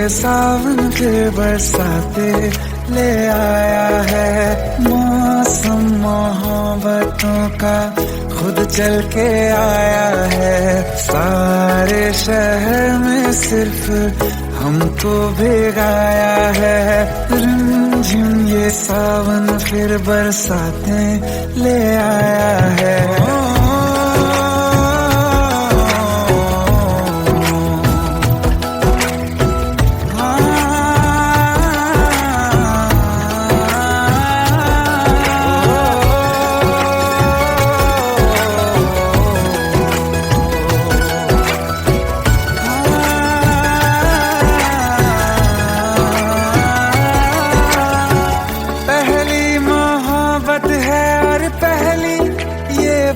सावन फिर बरसाते ले आया है। मौसम मोहब्बतों का खुद चल के आया है। सारे शहर में सिर्फ हमको भिगाया है। रिमझिम ये सावन फिर बरसाते ले आया है।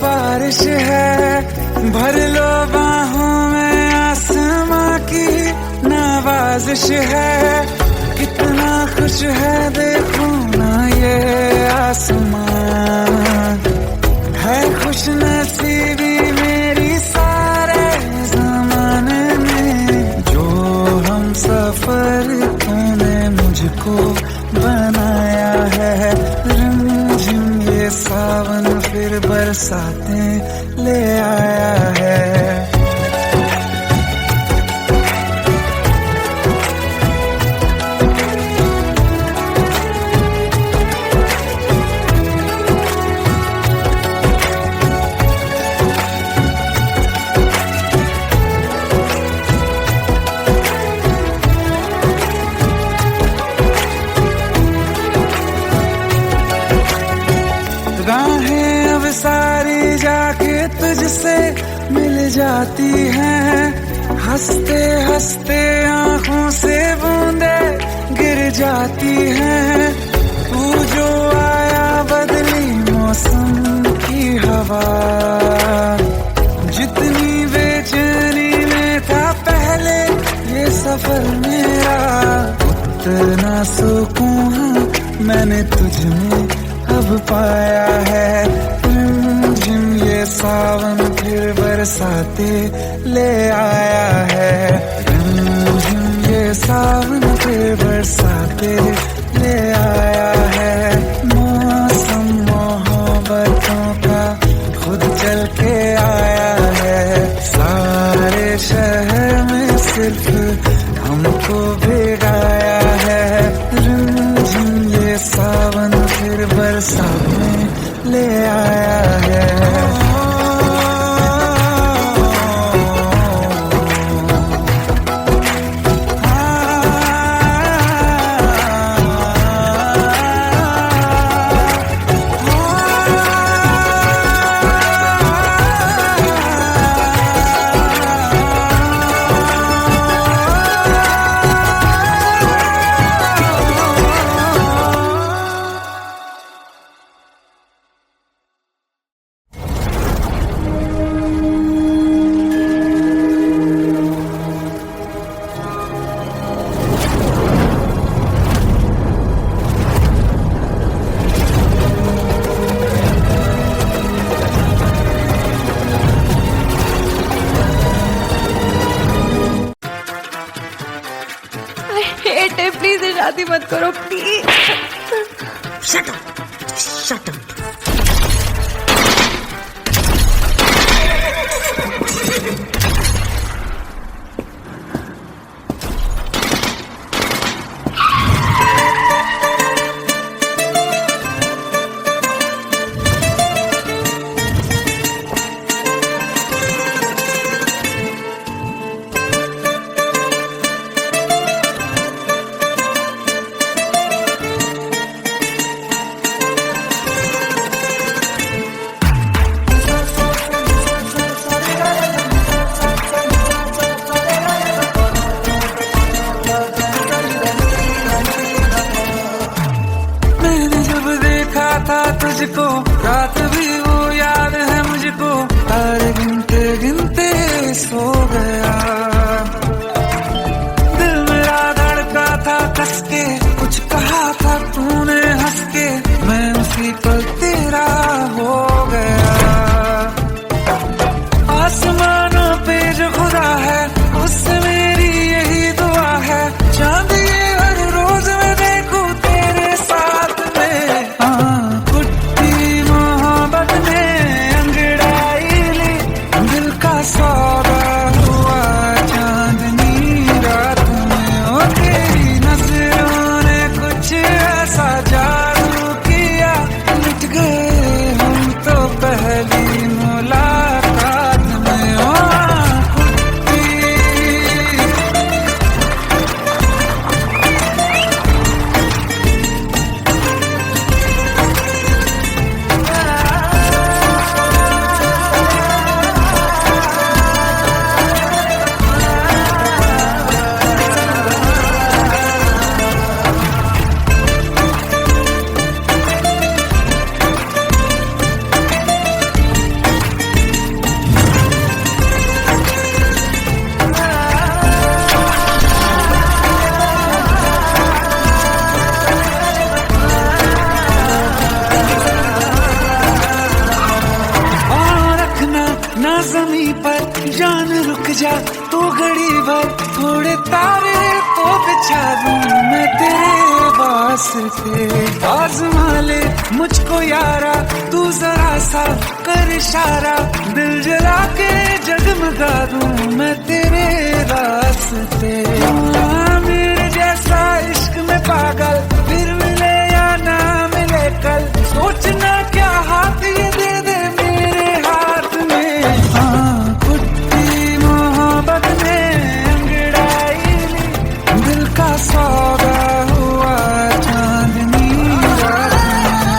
बारिश है भर लो बाहों में, आसमां की नवाजिश है। कितना खुश है देखो ना ये आसमां, है खुश नसीबी मेरी सारे ज़माने में। जो हम सफर तूने मुझको बनाया है। रिमझिम ये सावन फिर बरसाते ले आया है। राहें अब सारी जाके तुझसे मिल जाती हैं। हंसते हंसते आंखों से बूंदे गिर जाती हैं। तू जो आया बदली मौसम की हवा, जितनी बेचैनी में था पहले ये सफर मेरा, उतना सुकून मैंने तुझ में अब पाया है। रिमझिम ये सावन फिर बरसाते ले आया है। रिमझिम ये सावन फिर बरसाते ले आया है। मौसम मोहब्बतों का खुद चल के आया है। सारे शहर में सिर्फ हमको भिगाया है। रिमझिम ये सावन फिर बरसाते ले आया है। प्लीज शादी मत करो please. Shut up, shut up. तुझको रात भी वो याद है मुझको, तारे गिनते गिनते सो गया। दिल मेरा धड़का था कस के, कुछ कहा था तूने हंस के, मैं उसी पल तेरा हो गया। आसमानों पे जो खुदा है उससे मेरी यही दुआ है, जमी पर जान रुक जा तो घड़ी भर, थोड़े तारे तो बिछा दूं मैं तेरे वास्ते। आज़मा ले मुझको यारा तू जरा सा कर इशारा, दिल जला के जगमगा दूं मैं तेरे रास्ते। मेरे जैसा इश्क में पागल फिर मिले या ना मिले कल, सोचना क्या हाथ ये दे दे मेरे हाथ में। हाँ कुट्टी मोहब्बत में अंगड़ाई ली, दिल का सौदा हुआ चांदनी रात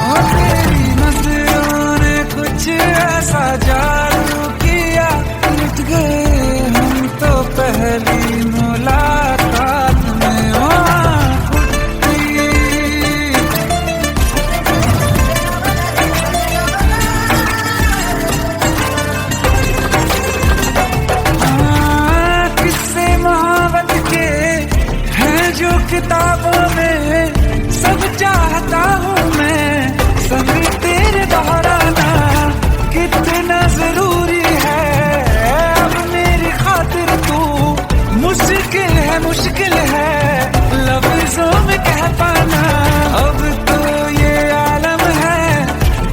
में। तेरी नजरों ने कुछ ऐसा जादू किया, लुट गए हम तो पहली मुलाकात में। किताबों में सब चाहता हूँ मैं, संग तेरे दोहराना कितना जरूरी है। अब मेरी खातिर तू मुश्किल है लफ्जों में कह पाना। अब तो ये आलम है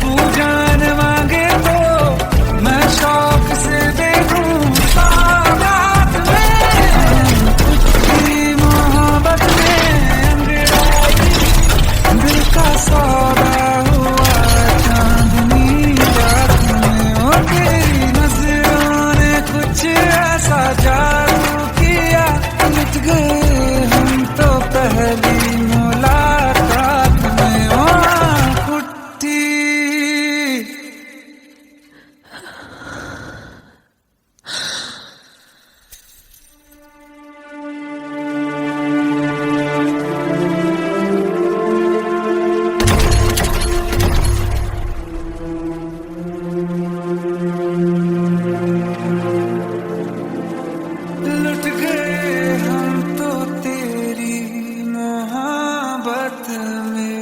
तू जान मांगे तो मैं शौक से दे दूँ सौगात में। कुछ मोहब्बत दिल का सौदा हुआ चांदनी रात में। ओ तेरी नजरों ने कुछ ऐसा जादू किया, लुट गए हम तो पहली मुलाकात में। ओ कुट्टी लुट गए हम तो तेरी मोहब्बत में।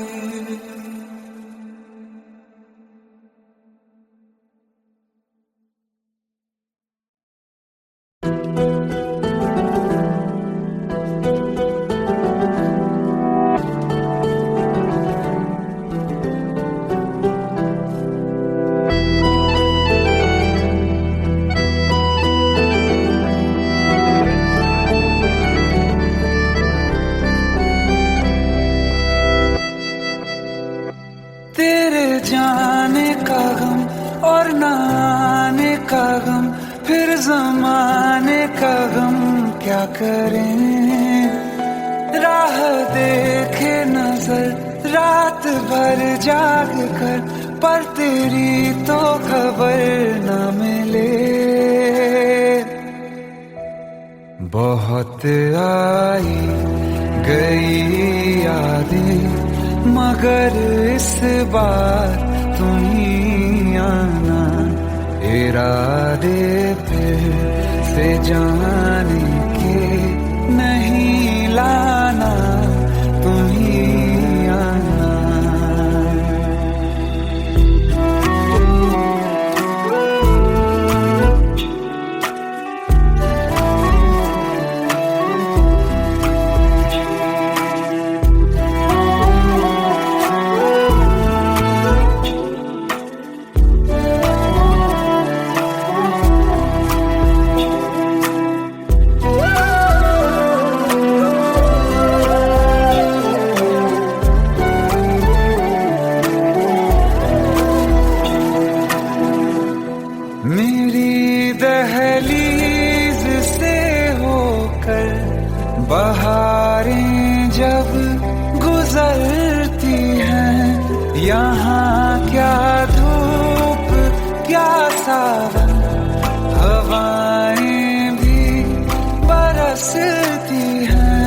तेरे जाने का गम और न आने का गम, फिर जमाने का गम क्या करें। राह देखे नजर रात भर जाग कर, पर तेरी तो खबर न मिले। बहुत आई गई यादें मगर इस बार तुम ही आना, इरादे फिर से जाने के नहीं लाना, तुम ही आना। मेरी दहलीज से होकर बहारें जब गुजरती हैं, यहाँ क्या धूप क्या सावन, हवाएं भी बरसती हैं।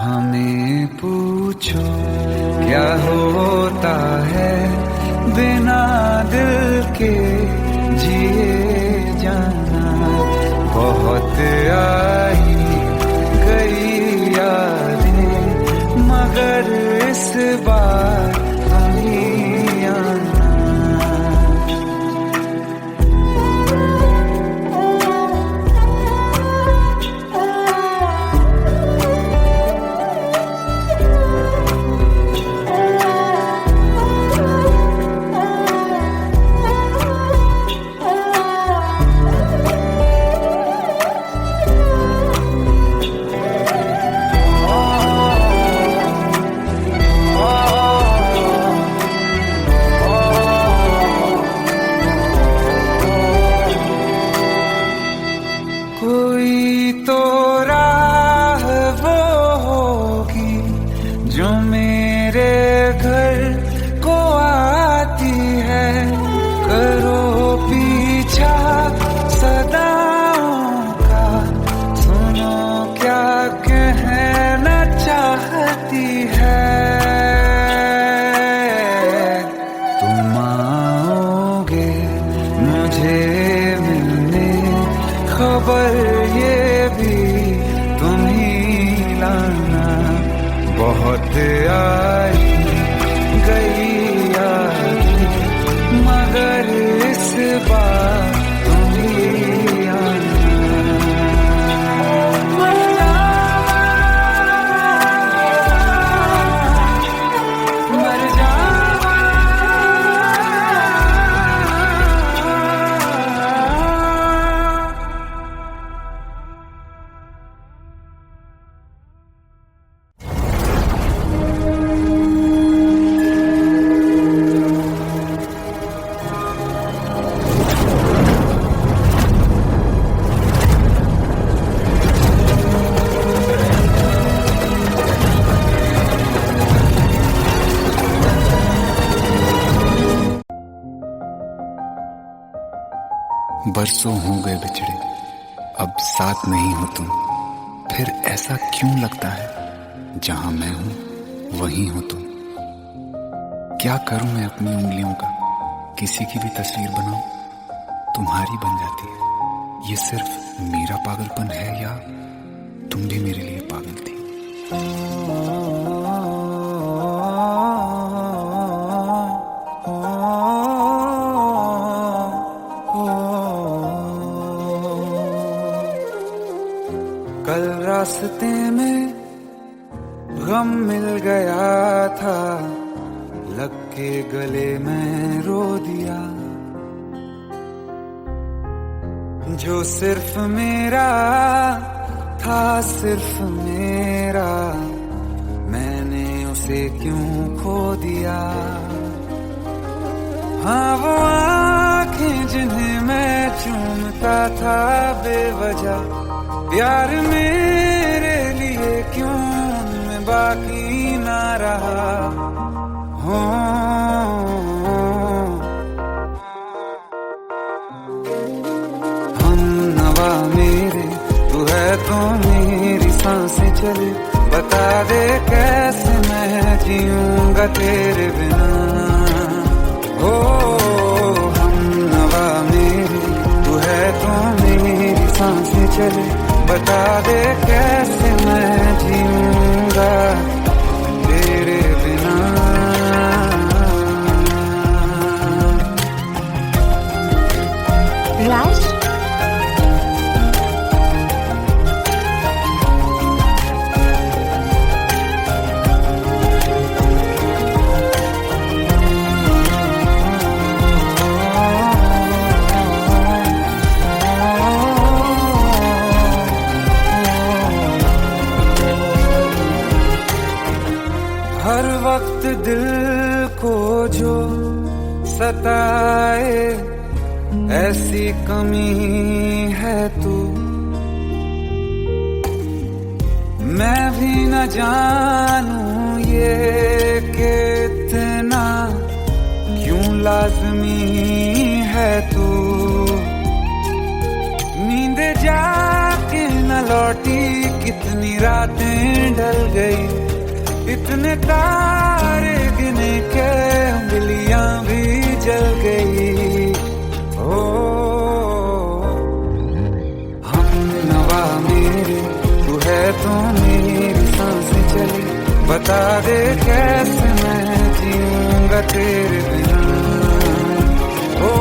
हमें पूछो क्या होता है बिना दिल के जिए जाना। बहुत आई गई यादें मगर इस बार नहीं आना। बार तुम ही आना। मर जावा, मर जावा। बरसों हो गए बिछड़े, अब साथ नहीं हो तुम। फिर ऐसा क्यों लगता है जहां मैं हूं वहीं हो तुम। क्या करूं मैं अपनी उंगलियों का, किसी की भी तस्वीर बनाऊं तुम्हारी बन जाती है। ये सिर्फ मेरा पागलपन है या तुम भी मेरे लिए पागल थी। कल रास्ते में गम मिल गया था, लग के गले में रो दिया। जो सिर्फ मेरा था, सिर्फ मेरा, मैंने उसे क्यों खो दिया। हाँ वो आँखें जिन्हें मैं चूमता था बेवजह, प्यार मेरे लिए क्यों उनमें बाकी ना रहा। हो हम नवा मेरे, तू है तो मेरी सांसें चले। बता दे कैसे मैं जीऊंगा तेरे बिना। हो हम नवा मेरे, तू है तो मेरी सांसें चले। बता दे कैसे मैं जीऊंगा तेरे बिना। राज, हर वक्त दिल को जो सताए, ऐसी कमी है तू। मैं भी न जानूं ये कि इतना क्यों लाज़मी है तू। नींद जाके न लौटी, कितनी रातें ढल गई। इतने तारे गिने के उंगलियां भी जल गई। ओ हम नवा मेरे, तू है तो मेरी सांसें चली। बता दे कैसे मैं जीऊंगा तेरे बिना। ओ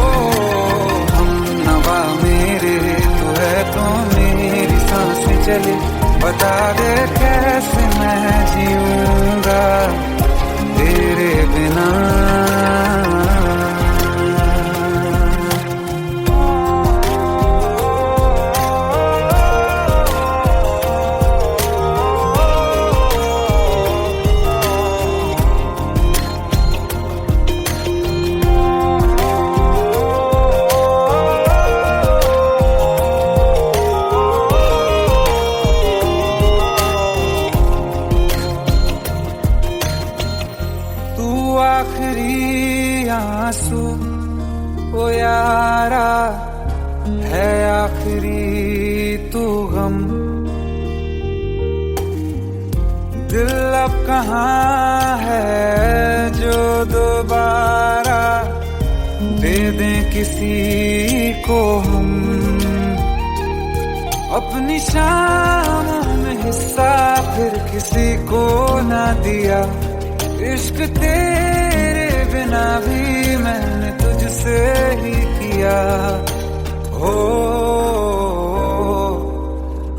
हम नवा मेरे, तू है तो मेरी सांसें चली। बता दे कैसे मैं जीऊंगा तेरे बिना। आखिरी आंसू ओ यारा है, आखिरी तू गम। दिल अब कहाँ है जो दोबारा दे दें किसी को हम। अपनी शामों में हिस्सा फिर किसी को ना दिया। इश्क तेरे बिना भी मैंने तुझसे ही किया। हो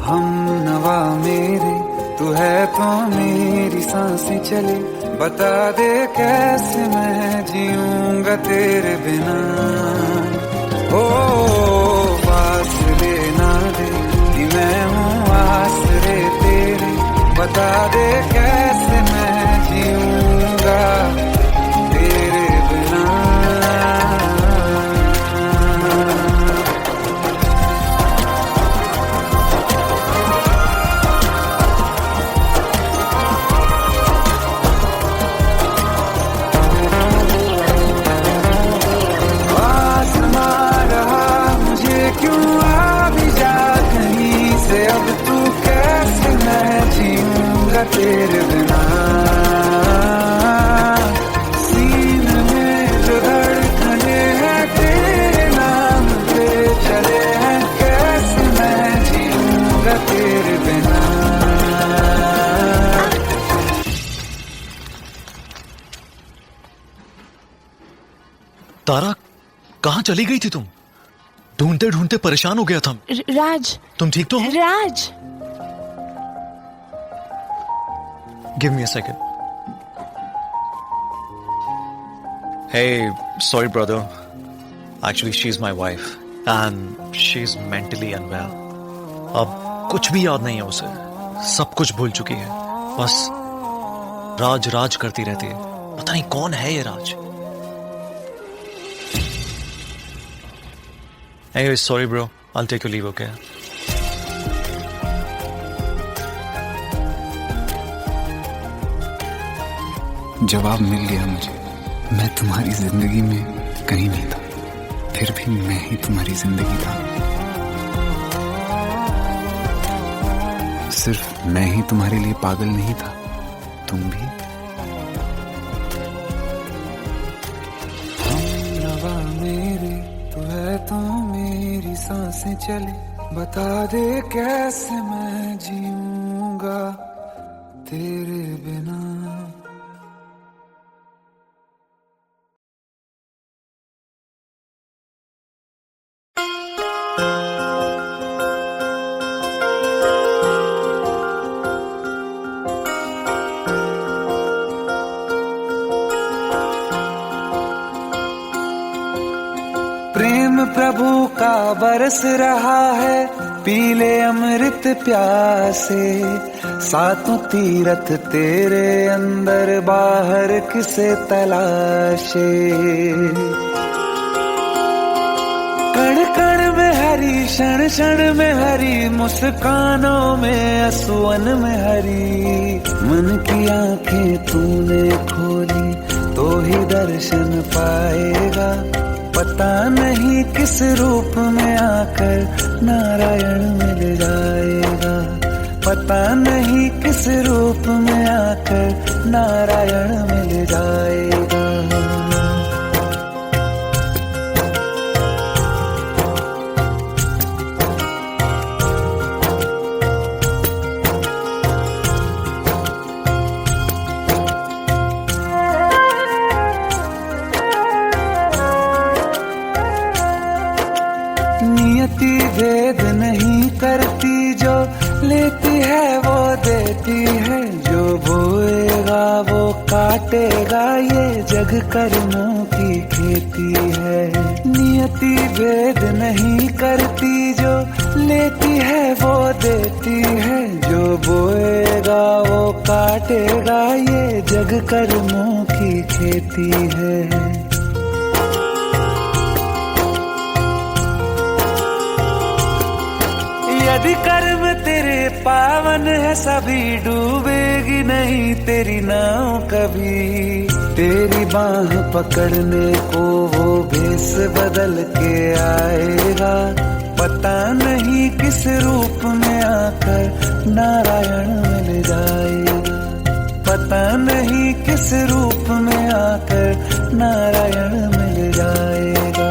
हम नवा मेरे तू है तो मेरी सांसें चले, बता दे कैसे मैं जीऊंगा तेरे बिना। ओ फासले ना दे कि मैं हूँ आसरे तेरे, बता दे कैसे मैं जीऊंगा तेरे बिना। आसमां रहा मुझे क्यों आ भी जा कहीं से, अब तू कैसे मैं जीऊंगा तेरे बिना। सीने में जो धड़कने हैं तेरे नाम पे चले हैं, कैसे मैं जीऊंगा तेरे बिना। तारा, कहाँ चली गई थी तुम? ढूंढते ढूंढते परेशान हो गया था। राज, तुम ठीक तो हो? Raj. Give me a second. Hey, sorry brother. Actually, she's my wife and she's mentally unwell. अब कुछ भी याद नहीं है उसे, सब कुछ भूल चुकी है। बस राज राज करती रहती है। पता नहीं कौन है ये राज। Anyway, sorry bro. I'll take your leave, okay? जवाब मिल गया मुझे। मैं तुम्हारी जिंदगी में कहीं नहीं था, फिर भी मैं ही तुम्हारी जिंदगी था। सिर्फ मैं ही तुम्हारे लिए पागल नहीं था, तुम भी। हम नवा मेरे तू है तो मेरी सांसें चले, बता दे कैसे मैं जीऊंगा तेरे बिना। प्रेम प्रभु का बरस रहा है, पीले अमृत प्यासे। सातों तीरथ तेरे अंदर बाहर किसे तलाशे। कण कण में हरी, क्षण क्षण में हरी, मुस्कानों में असुवन में हरी। मन की आंखें तूने खोली तो ही दर्शन पाएगा, पता नहीं किस रूप में आकर नारायण मिल जाएगा। पता नहीं किस रूप में आकर नारायण मिल जाएगा। नियति भेद नहीं करती, जो लेती है वो देती है। जो बोएगा वो काटेगा, ये जग कर्मों की खेती है। नियति भेद नहीं करती, जो लेती है वो देती है। जो बोएगा वो काटेगा, ये जग कर्मों की खेती है। यदि कर्म तेरे पावन है, सभी डूबेगी नहीं तेरी नाव कभी। तेरी बाह पकड़ने को वो भेष बदल के आएगा, पता नहीं किस रूप में आकर नारायण मिल जाएगा। पता नहीं किस रूप में आकर नारायण मिल जाएगा।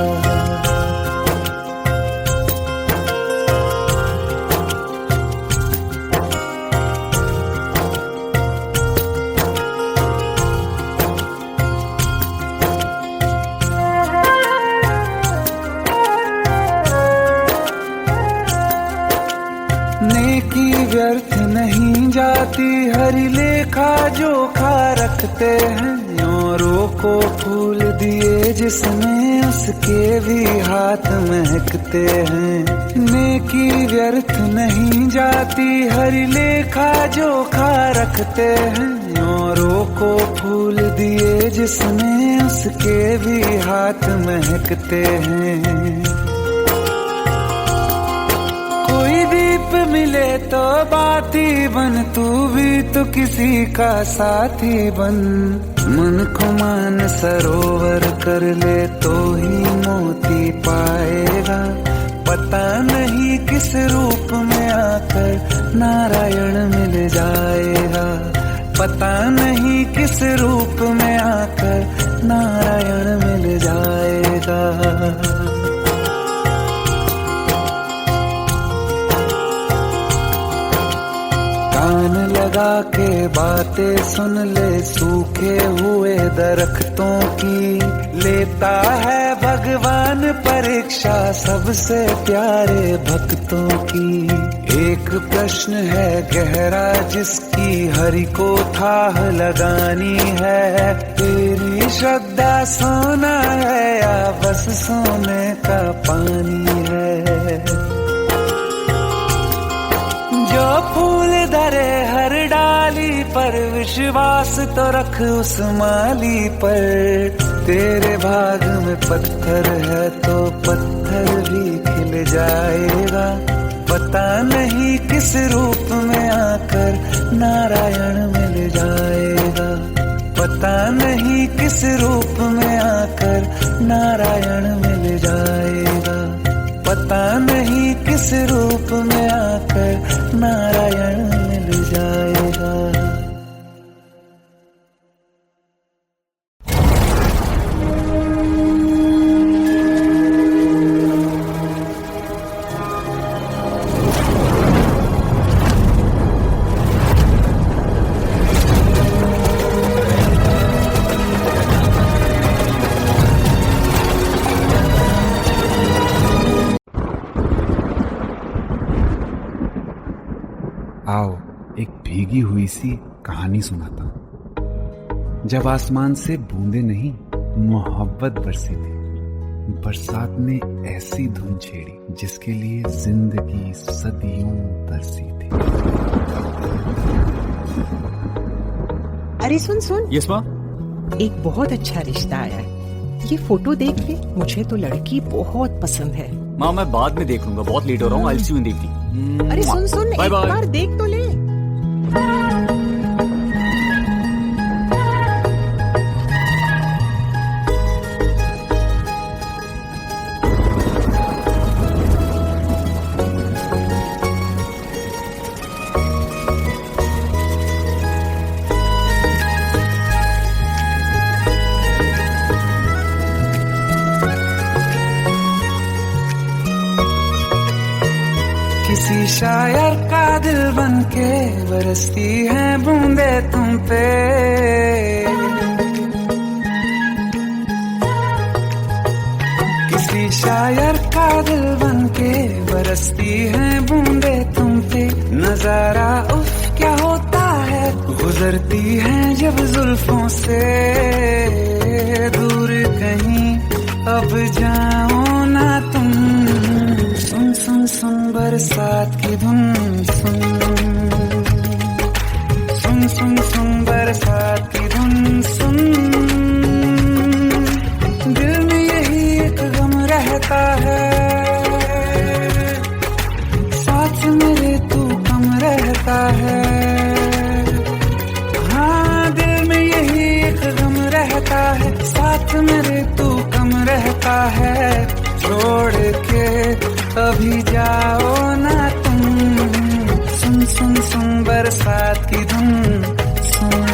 व्यर्थ नहीं जाती, हरी लेखा जोखा रखते हैं। औरों को फूल दिए जिसमें उसके भी हाथ महकते हैं। नेकी व्यर्थ नहीं जाती, हरी लेखा जोखा रखते हैं। औरों को फूल दिए जिसमें उसके भी हाथ महकते हैं। कोई दीप मिले तो बाती बन, तू भी तो किसी का साथी बन। मन को मान सरोवर कर ले तो ही मोती पाएगा। पता नहीं किस रूप में आकर नारायण मिल जाएगा। पता नहीं किस रूप में आकर नारायण मिल जाएगा। कान लगा के बातें सुन ले सूखे हुए दरख्तों की। लेता है भगवान परीक्षा सबसे प्यारे भक्तों की। एक प्रश्न है गहरा जिसकी हरि को थाह लगानी है। तेरी श्रद्धा सोना है या बस सोने का पानी है। जो फूल धरे हर डाली पर, विश्वास तो रख उस माली पर। तेरे भाग में पत्थर है तो पत्थर भी खिल जाएगा। पता नहीं किस रूप में आकर नारायण मिल जाएगा। पता नहीं किस रूप में आकर नारायण मिल जाएगा। पता नहीं किस रूप में आकर नारायण मिल जाएगा। आओ एक भीगी हुई सी कहानी सुनाता हूं। जब आसमान से बूंदे नहीं मोहब्बत बरसी थी। बरसात ने ऐसी धुन छेड़ी जिसके लिए जिंदगी सदियों तरसी थी। अरे सुन सुन, यस माँ। एक बहुत अच्छा रिश्ता आया है। ये फोटो देख ले, मुझे तो लड़की बहुत पसंद है। माँ मैं बाद में देख लूंगा, बहुत लेट हो रहा हूँ। आई सी यू देखती। अरे सुन सुन, बाय एक बाय। बार देख तो ले। किसी शायर का दिल बनके बरसती है बूंदे तुम पे। किसी शायर का दिल बनके बरसती है बूंदे तुम पे। नजारा उफ क्या होता है, गुजरती है जब जुल्फों से। दूर कहीं अब जाओ ना तुम। सुन सुन सुन बरसात की धुन सुन। सुन सुन सुन बरसात की धुन सुन। दिल में यही एक गम रहता है, साथ मेरे तू कम रहता है। हाँ दिल में यही एक गम रहता है, साथ मेरे तू कम रहता है। छोड़ के अभी जाओ ना तुम। सुन सुन सुन बरसात की धुन सुन।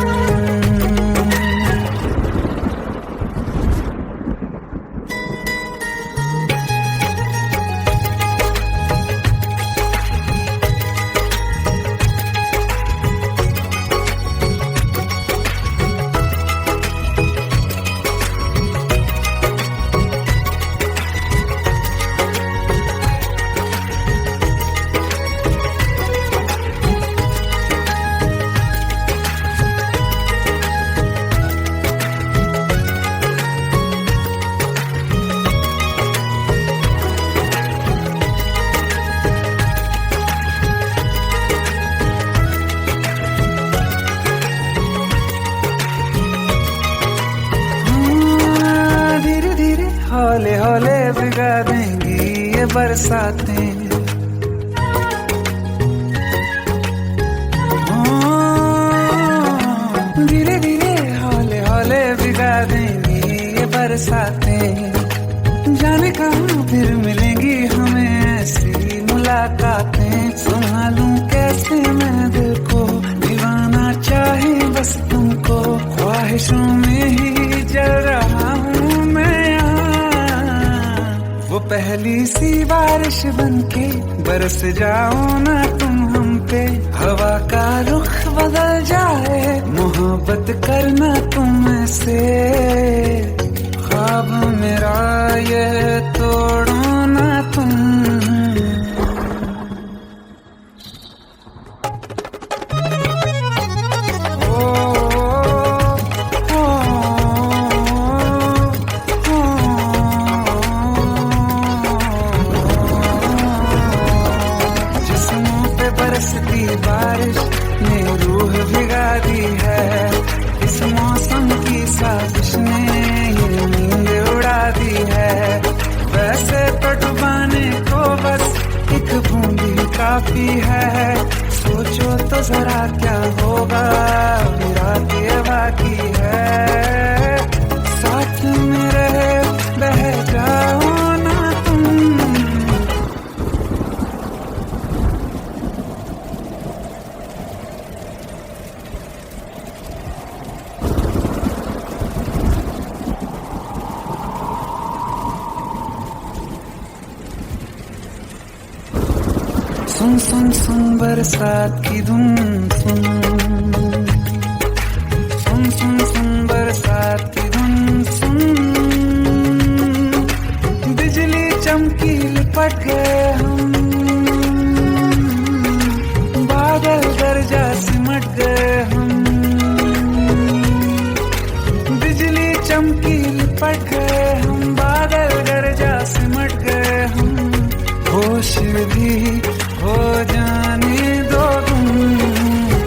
हौले हौले भिगा देंगी ये बरसातें। धीरे धीरे हौले हौले भिगा देंगी ये बरसातें। जाने कहाँ फिर मिलेंगी हमें ऐसी मुलाकातें। संभालूं कैसे मैं दिल को, दीवाना चाहे बस तुमको। ख्वाहिशों में ही जल रहा हूँ मैं यहाँ। वो पहली सी बारिश बनके बरस जाओ ना तुम हम पे। हवा का रुख बदल जाए, मोहब्बत करना तुम से। ख्वाब मेरा ये तोड़ो ना तुम। जिस्मों पे बरसती बारिश ने रूह भिगा दी है। इस मौसम की साजिश ने ये नींद उड़ा दी है। वैसे तो डुबाने को बस एक बूंद ही काफी है। सोचो तो जरा क्या होगा, मेरा ये बाकी है। साथ में रहे बह जाओ ना तुम। सुन सुन सुन बरसात की धुन सुन। सुन सुन सुन बरसात की धुन सुन। बिजली चमकी लिपट गए हम, बादल गरजा सिमट गए हम। बिजली चमकी लिपट गए हम, बादल गरजा सिमट गए हम। होश भी हो जाने दो तुम।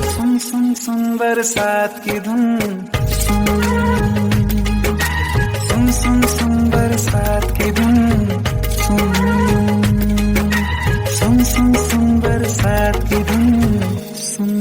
सुन सुन सुन बरसात की धुन सुन। सुन सुन सुन बरसात की धुन सुन। सुन सुन सुन बरसात की धुन सुन।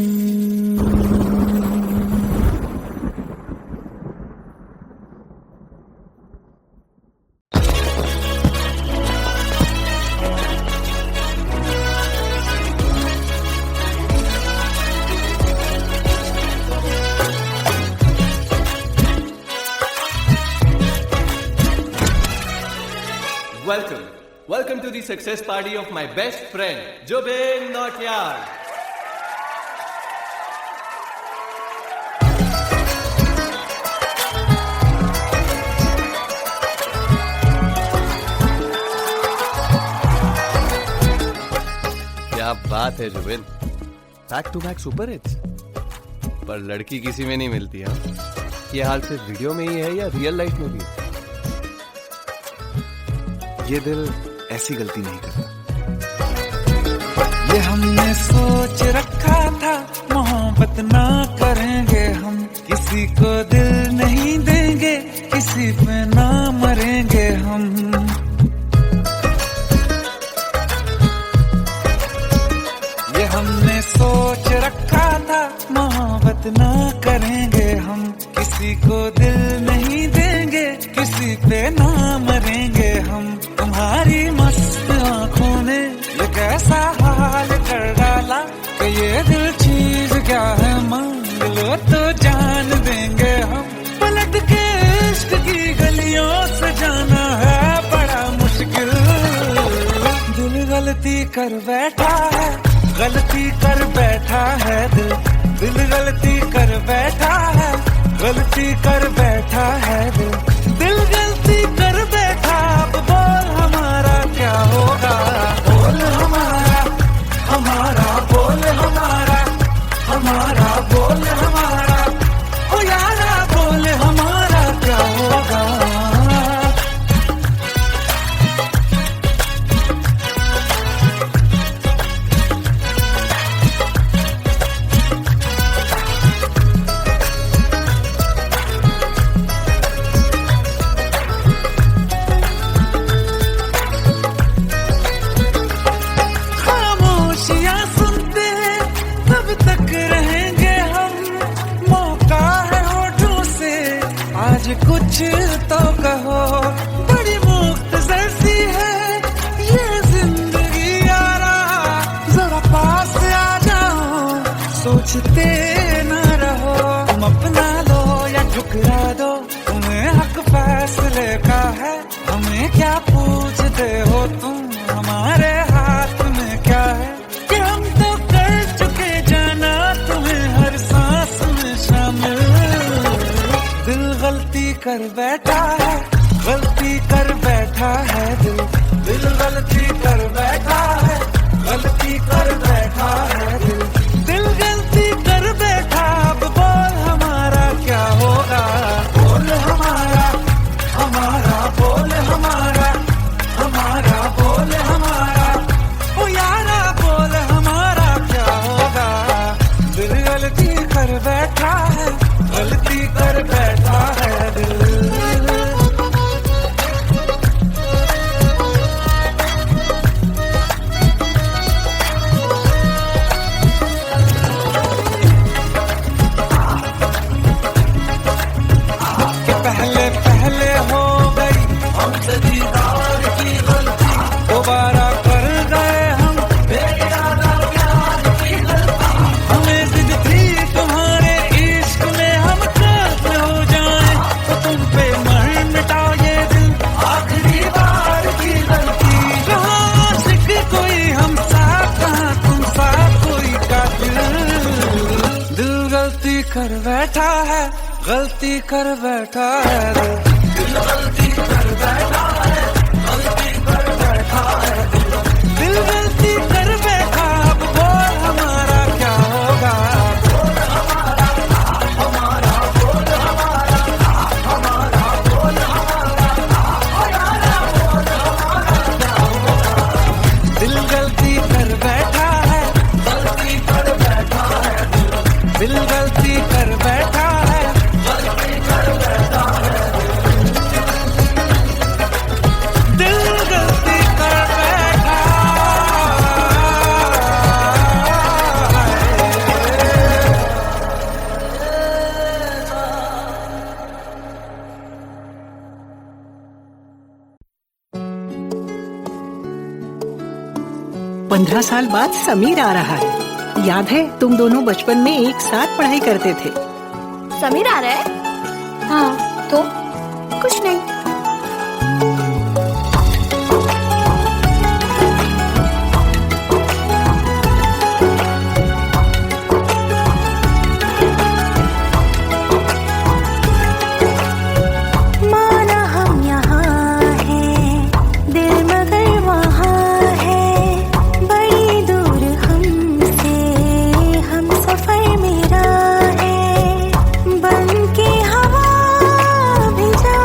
Welcome to the success party of my best friend, Jobin Nautiyal. क्या बात है Zubin, back to back super hits. पर लड़की किसी में नहीं मिलती है। ये हाल सिर्फ वीडियो में ही है या रियल लाइफ में भी? ये दिल ऐसी गलती नहीं करता। ये हमने सोच रखा था, मोहब्बत ना करेंगे हम। किसी को दिल नहीं देंगे, किसी पे ना मरेंगे हम। ये हमने सोच रखा था, मोहब्बत ना करेंगे हम। किसी को दिल नहीं देंगे, किसी पे ना मरेंगे हम। तुम्हारी मस्त आंखों ने ये कैसा हाल कर डाला कि ये दिल चीज क्या है, मांग लो तो जान देंगे हम। पलट के इश्क की गलियों से जाना है बड़ा मुश्किल। दिल गलती कर बैठा है, गलती कर बैठा है दिल। दिल गलती कर बैठा है, गलती कर बैठा है दिल। दिल गलती कर बैठा, अब बोल हमारा क्या होगा। बोल हमारा, हमारा बोल हमारा, हमारा बोल हमारा। ओ यारा बोल हमारा क्या होगा। फैसले का है, हमें क्या पूछते हो तुम, हमारे हाथ में क्या है कि हम तो कर चुके जाना तुम्हें हर सांस में शामिल। दिल गलती कर बैठा है, गलती कर बैठा है दिल, दिल गलती कर बैठा है, गलती कर बैठा है दिल, दिल गलती कर बैठा। अब बोल हमारा क्या होगा, बोल हमारा, हमारा बोल हमारा, हमारा बोल हमारा, ओ यारा बोल हमारा क्या होगा। दिल गलती कर बैठा है, गलती कर बैठा है दिल। पहले पहले हो गई हमसे दीदार की गलती, दोबारा कर गए हम बेइरादा प्यार की गलती। हमें जिद थी तुम्हारे इश्क में हम काफिर हो जाएं, तो तुम पे मर मिटा ये दिल, आखिरी बार की गलती। कहाँ आशिक कोई हम साथ, कहाँ तुम साथ कोई कातिल। दिल गलती कर बैठा है, गलती कर बैठा है दिल गलती कर बैठा है, गलती कर बैठा है दिल गलती कर बैठा। अब बोल हमारा क्या होगा, बोल हमारा, हमारा बोल हमारा, हमारा बोल हमारा, हमारा बोल हमारा क्या होगा। दिल गलती कर बैठा है, गलती कर बैठा है दिल गलती कर बैठा है, गलती कर बैठा है दिल गलती कर बैठा है। 15 साल बाद समीर आ रहा है। याद है तुम दोनों बचपन में एक साथ पढ़ाई करते थे। समीर आ रहा है? हाँ तो कुछ नहीं। माना हम यहाँ हैं, दिल मगर वहाँ है, बड़ी दूर हमसे हम सफर मेरा है, बन के हवा भी जा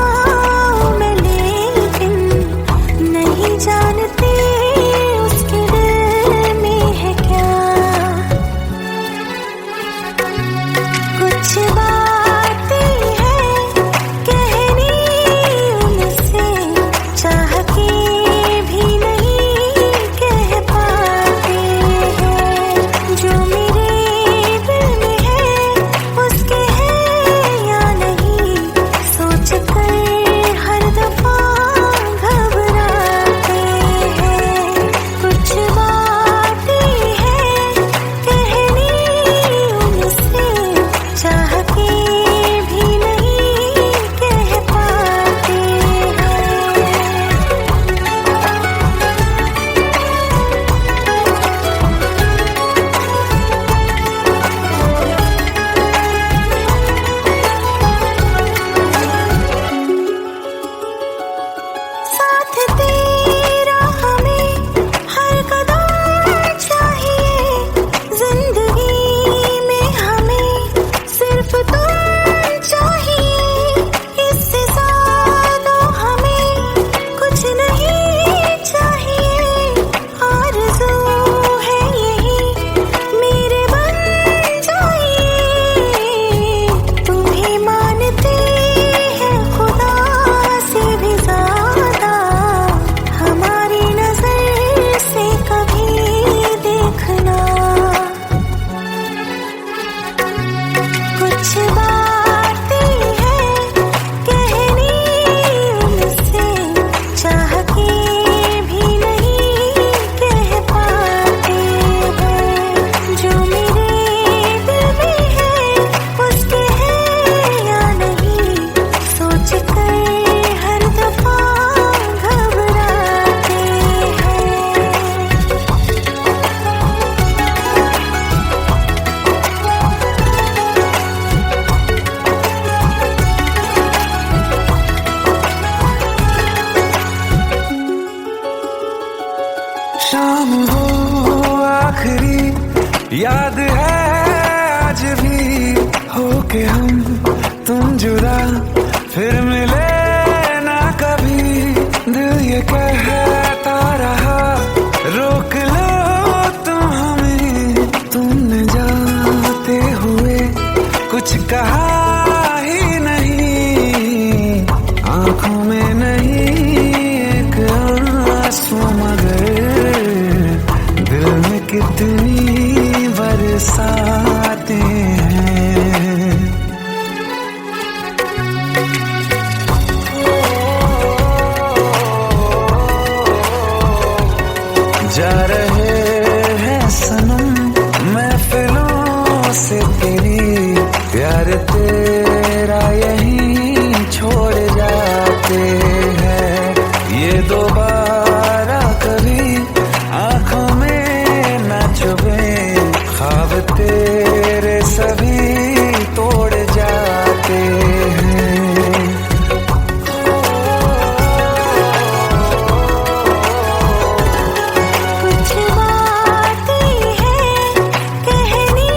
शाम हो आखिरी, याद है आज भी हो के हम तुम जुदा फिर मिले ना कभी। दिल ये कहता रहा रोक लो तुम हमें, तुमने जाते हुए कुछ कहा ही नहीं, आंखों में नहीं एक आंसू मगर दिल में कितनी बरसाते हैं। जा रहे हैं सनम महफिलों से तेरी, प्यार तेरा यहीं छोड़ जाते हैं। ये दोबारा कभी आंखों में न चुभे, ख्वाब तेरे सभी तोड़ जाते हैं। कुछ बातें हैं कहनी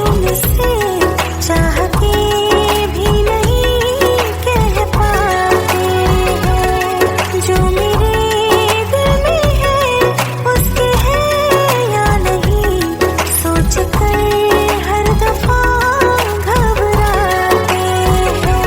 उनसे, चाह के भी नहीं कह पाते हैं। जो मेरे दिल में है उसके है या नहीं, सोच कर हर दफा घबराते हैं।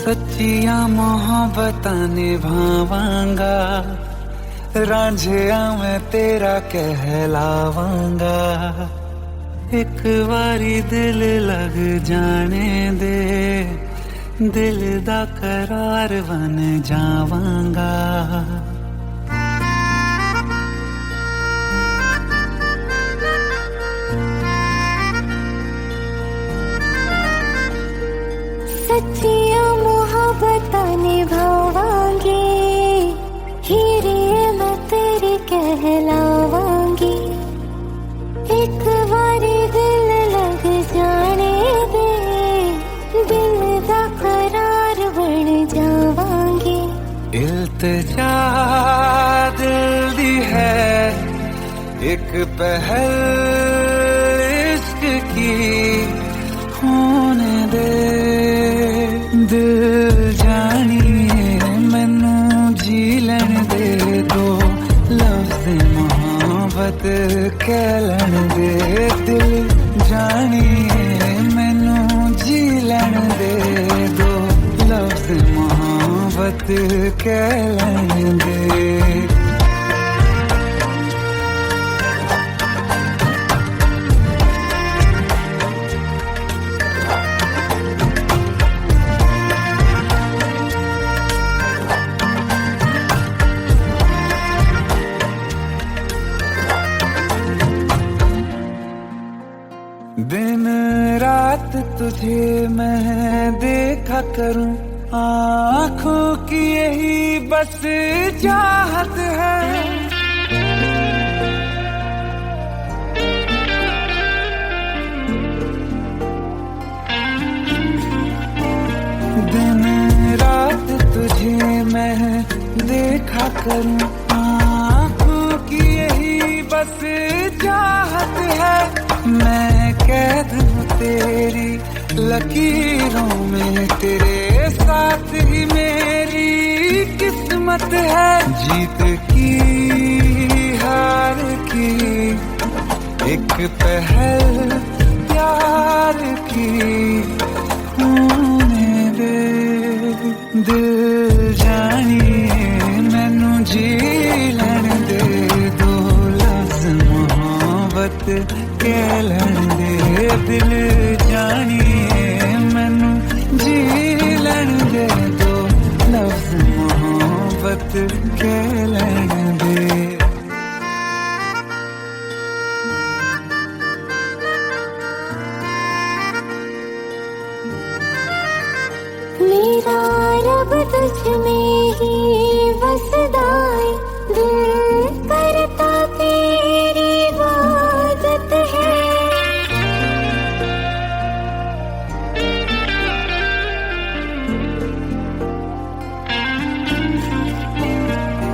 सच्चिया मोहब्बतां निभावांगा, रांझिया मैं तेरा कहलावांगा। एक बारी दिल लग जाने दे, दिल दा करार बन जावांगा। सच्चिया मोहब्बतां निभावांगी, हीरे मैं तेरी कहलावांगी। एक बारी दिल लग जाने दे, दिल दा करार बन जावांगी। इल्तिजा दिल दी है एक पहल इश्क की, होने दे दिल जानिए मैनू जी लैन दे दो, लफ्ज़ मोहब्बत कह लैन दे। दिल जानिए मैनू जी लैन दे दो, लफ्ज़ मोहब्बत कह लैन दे। दिन रात तुझे मैं देखा करूं, आँखों की यही बस चाहत है। दिन रात तुझे मैं देखा करूं, आँखों की यही बस चाहत है। मैं कैद हूँ तेरी लकीरों में, तेरे साथ ही मेरी किस्मत है। जीत की हार की एक पहल प्यार की, होने दे दिल जानिए मैनू जी लैन दे दो, लफ्ज़ मोहब्बत कह लैन दे। दिल जानिए मैनू जी लैन दे मोहब्बत कहलाने दे। मेरा रब तुझ में ही बसदा है, दिल करता तेरी इबादत है।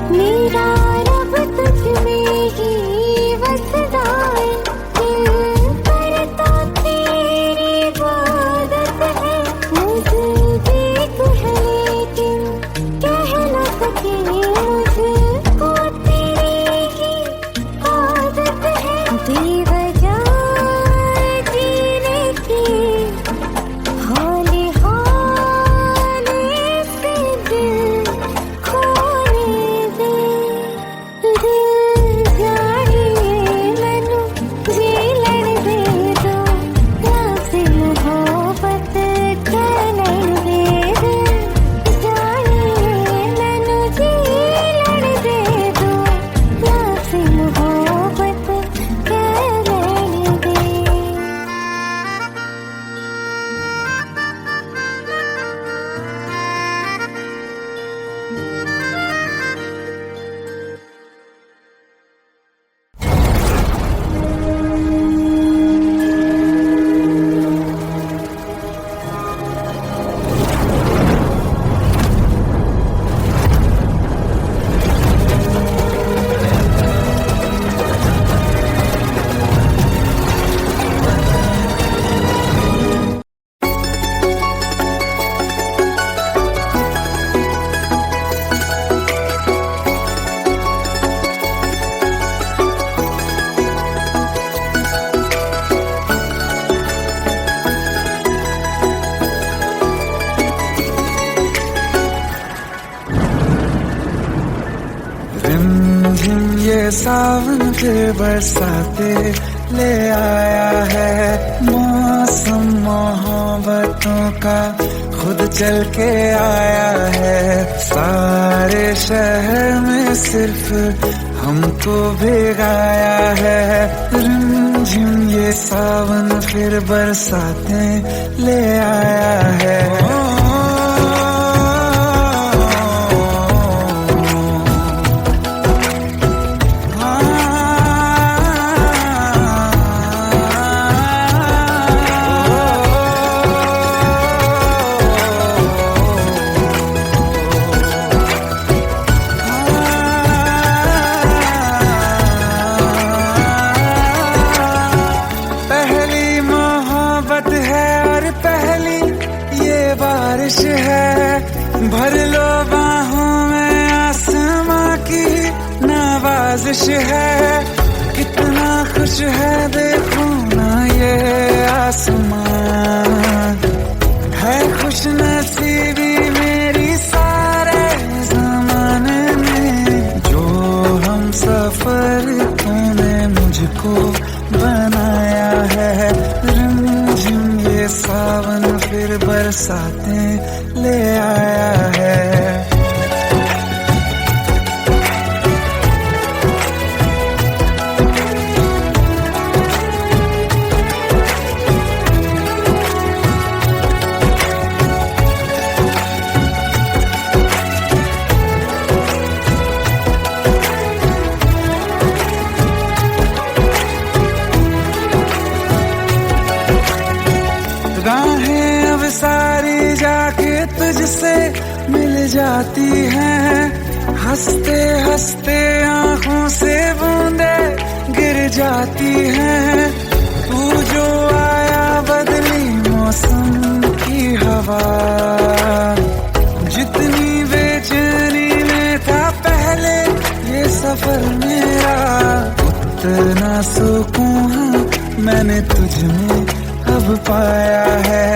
मेरा रब तुझ में ही बसदा है, दिल करता तेरी इबादत है। मुझे देख है लेकिन कह न सके, मुझको तेरी ही आदत है। बेवजह जीने की हौले हौले से दिल खोने दे। दिल जानिए मैनू जी लड़ दे दो, लफ्ज़ मोहब्बत कहलाने दे। दिल जानिए मैनू जी लड़ दे दो, लफ्ज़ मोहब्बत कहलाने दे। रिमझिम ये सावन फिर बरसाते ले आया है। मौसम मोहब्बतों का खुद चल के आया है। सारे शहर में सिर्फ हमको भिगाया है। रिमझिम ये सावन फिर बरसाते ले आया है। पहली मोहब्बत है और पहली ये बारिश है। भर लो बाहों में आसमां की नवाजिश है। कितना खुश है देखो ना ये आसमान, है खुश नसीबी मेरी सारे जमाने में। जो हम सफर तूने मुझको बनाया है। रिमझिम ये सावन फिर बरसाते ले आया है। राहें अब सारी जाके तुझसे मिल जाती हैं। हंसते हंसते आंखों से बूंदे गिर जाती हैं। तू जो आया बदली मौसम की हवा। जितनी बेचैनी में था पहले ये सफर मेरा, उतना सुकून मैंने तुझ में अब पाया है।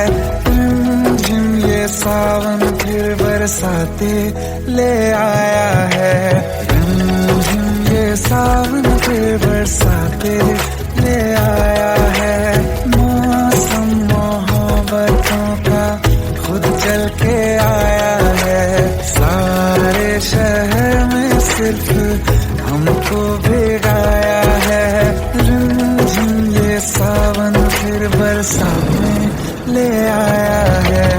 रिमझिम ये सावन फिर बरसाते ले आया है। रिमझिम ये सावन फिर बरसाते ले आया है। मौसम मोहब्बतों का खुद चल के आया है। सारे शहर साथ में ले आया है।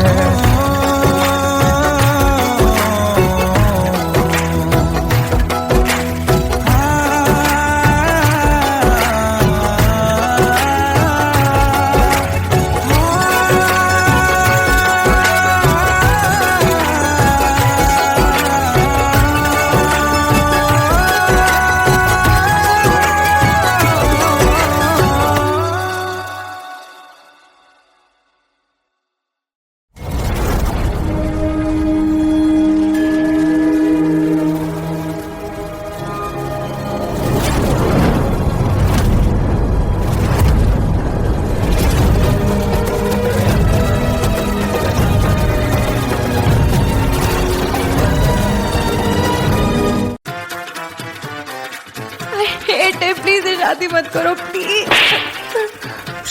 प्लीज शादी मत करो please.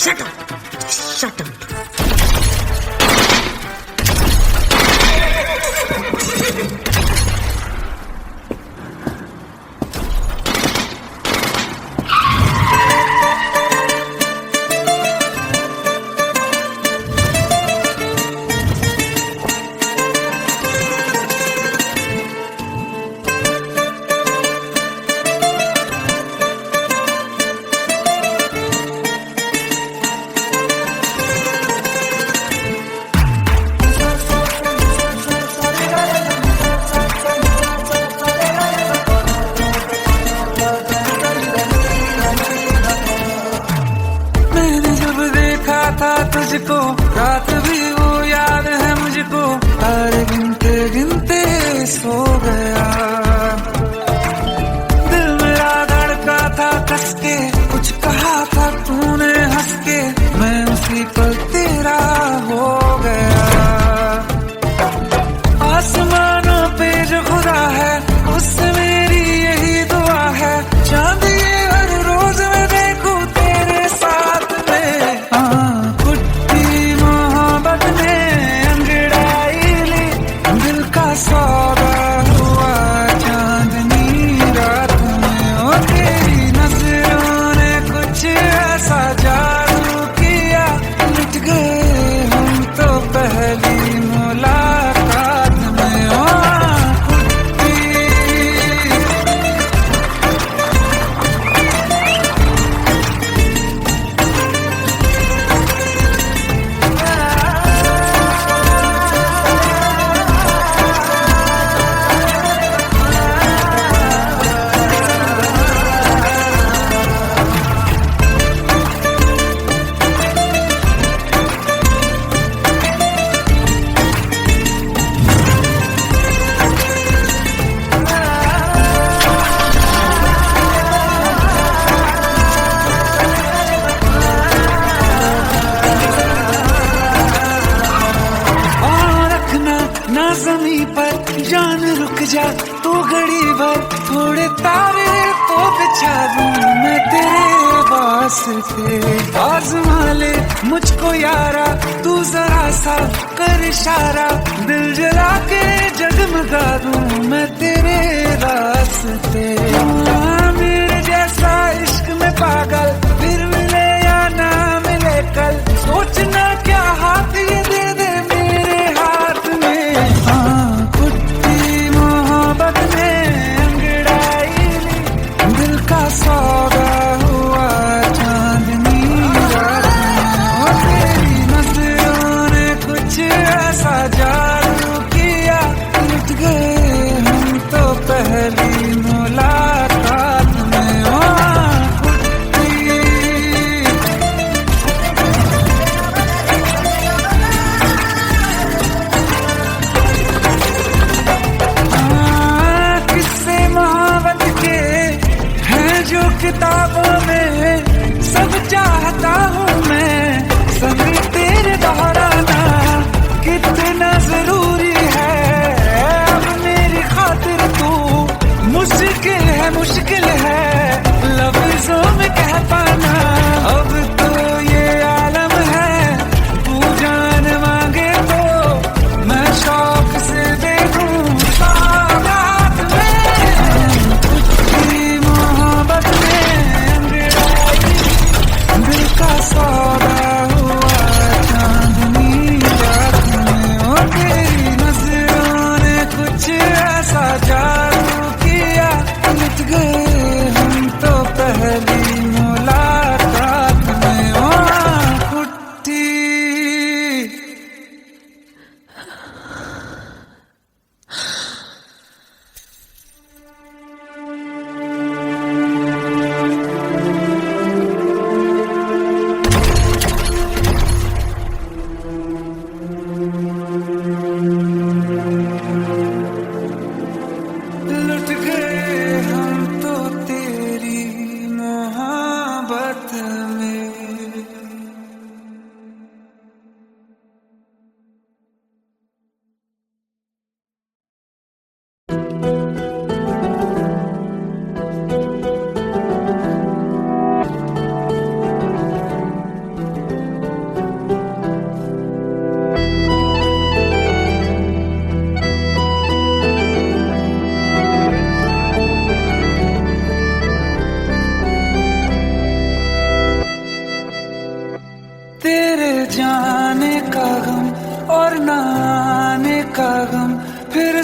Shut up, shut up. तुझको रात भी वो याद है मुझको, तारे गिनते गिनते सो गया। दिल मेरा धड़का था कस के, कुछ कहा था तूने हंस के, मैं उसी पल तेरा हो गया। आसमानों पे जो खुदा है उससे मेरी यही दुआ है, चांद ये हर रोज मैं देखूं तेरे साथ में। सौदा हुआ चांदनी रात में, ओ तेरी नजरों ने कुछ ऐसा जादू किया, लुट गए हम तो पहली मुलाकात में। ओ ना ज़मीं पर जान रुक जा तू घड़ी भर, थोड़े तारे तो बिछा दूं मैं तेरे वास्ते। आज़मा ले मुझको यारा तू जरा सा कर इशारा, दिल जला के जगमगा दूं मैं तेरे रास्ते। मेरे जैसा इश्क में पागल फिर मिले या ना मिले कल, सोचना क्या हाथ ये दे दे मेरे हाथ में। कुत्ती मोहब्बत में अंगड़ाई ली, दिल का सौदा हुआ चांदनी रात में, और तेरी नजरों ने कुछ ऐसा जादू किया, लुट गए हम तो पहली मुलाकात में। ओ किताबों में सब चाहता हूँ मैं, संग तेरे दोहराना, कितना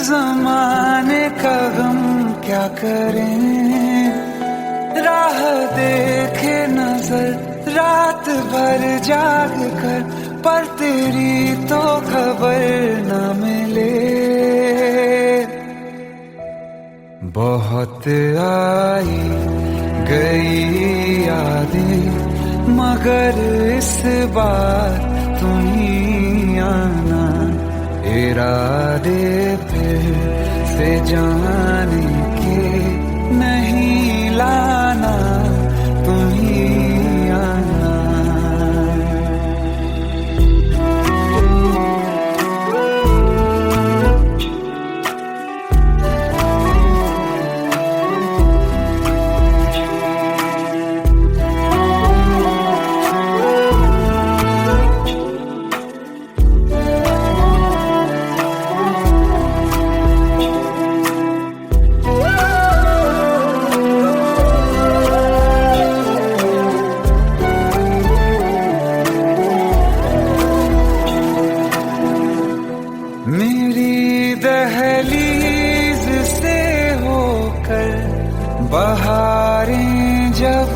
जमाने का गम क्या करें, राह देखे नजर रात भर जाग कर, पर तेरी तो खबर न मिले। बहुत आई गई यादें, मगर इस बार तुम ही आना, इरादे फिर से जाने के नहीं लाना, तुम ही आना। मेरी दहलीज से होकर बहारें जब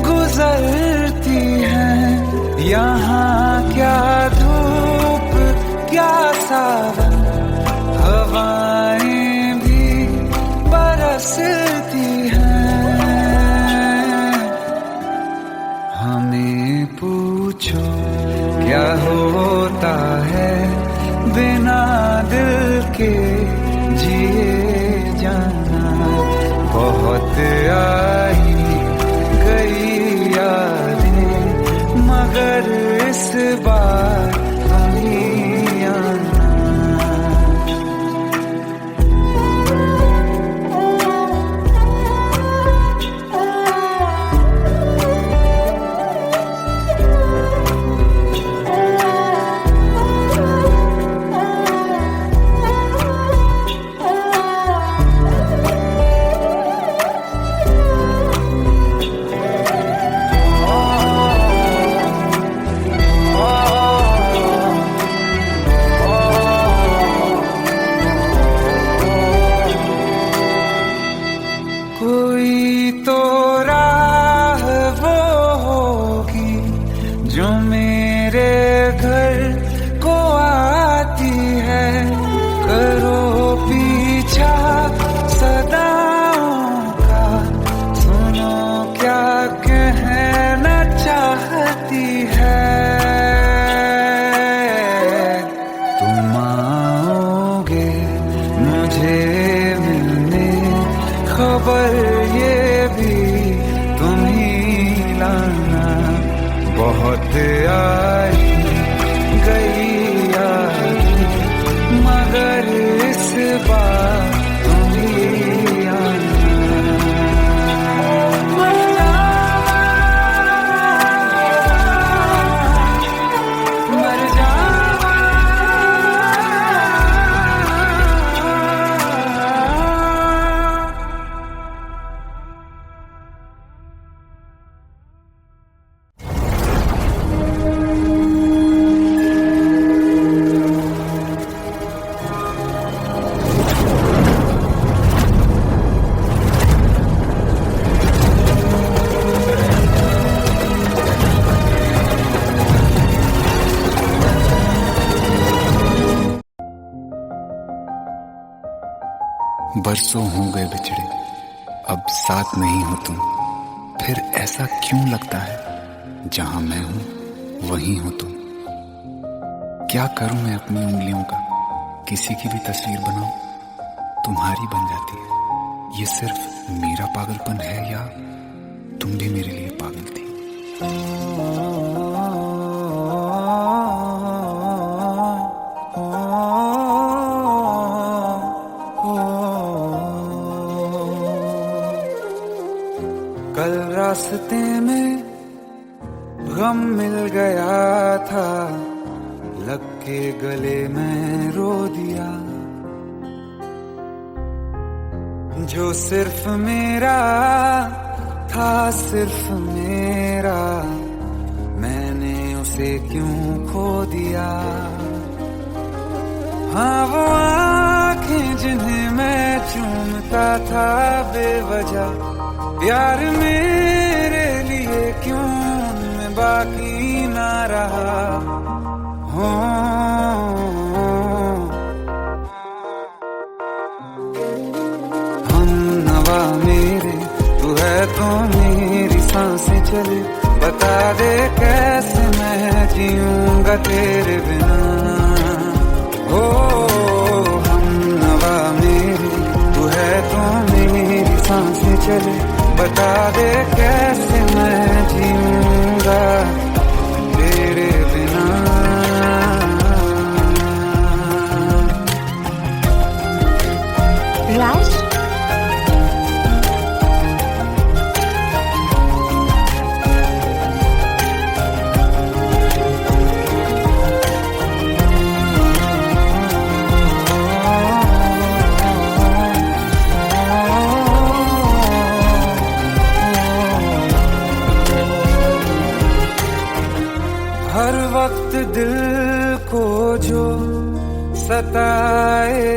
गुजरती हैं, यहाँ क्या धूप क्या सावन, हवाएं भी बरसती हैं। हमें पूछो क्या होता है बिना दिल के जिए जाना। बहुत आई गई यादें, मगर इस बार तुम ही आना। कोई तो राह वो होगी जो मेरे घर को आती है, करो पीछा सदाओं का, सुनो क्या कहना चाहती है। तुम आओगे मुझे मिलने, खबर ये भी तुम ही लाना। बहुत आई गई यादें, मगर इस बार तुम ही आना। मर जावा, मर जावा। बरसों हो गए बिछड़े, अब साथ नहीं हो तुम, फिर ऐसा क्यों लगता है जहां मैं हूं वहीं हो तुम। क्या करूं मैं अपनी उंगलियों का, किसी की भी तस्वीर बनाऊं तुम्हारी बन जाती है। ये सिर्फ मेरा पागलपन है या तुम भी मेरे लिए पागल थी। कल रास्ते में गम मिल गया था, लग के गले में रो दिया। जो सिर्फ मेरा था, सिर्फ मेरा, मैंने उसे क्यों खो दिया। हाँ वो आँखें जिन्हें मैं चूमता था बेवजह, प्यार मेरे लिए क्यों उनमें बाकी ना रहा हो। हम नवा मेरे तू है तो मेरी सांसें चले, बता दे कैसे मैं जीऊंगा तेरे बिना। हो हम नवा मेरे तू है तो मेरी सांसें चले, बता दे कैसे मैं जीऊंगा तेरे बिना। राज, हर वक्त दिल को जो सताए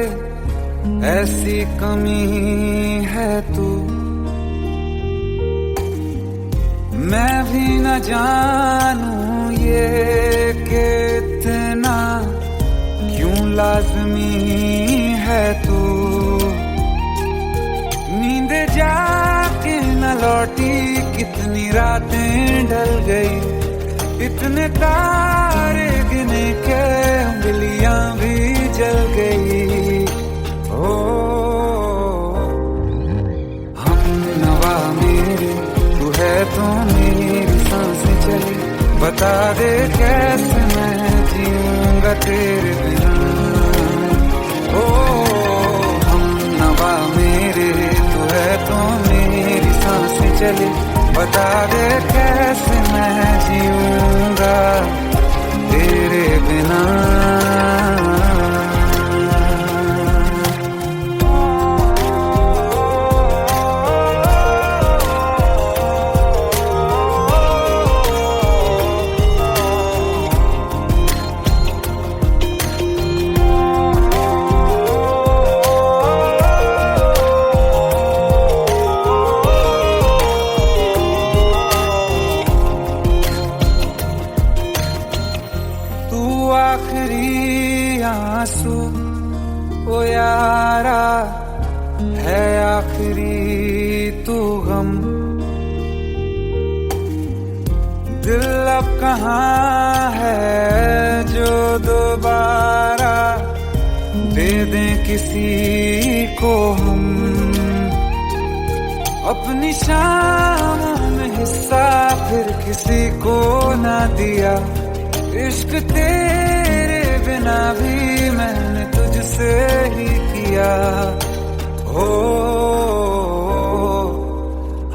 ऐसी कमी है तू, मैं भी न जानूं ये कि इतना क्यों लाज़मी है तू। नींद जाके न लौटी कितनी रातें ढल गई, इतने तारे गिने के उंगलियां भी जल गई। ओ हम नवा मेरे तू है तो मेरी सांसें चली, बता दे कैसे मैं जीऊंगा तेरे बिना। ओ हम नवा मेरे तू है तो मेरी सांसें चली, बता दे कैसे मैं जीऊंगा तेरे बिना। आखिरी आंसू ओ यारा है, आखिरी तू गम। दिल अब कहाँ है जो दोबारा दे दें किसी को हम, अपनी शामों में हिस्सा फिर किसी को ना दिया। इश्क तेरे बिना भी मैंने तुझसे ही किया। हो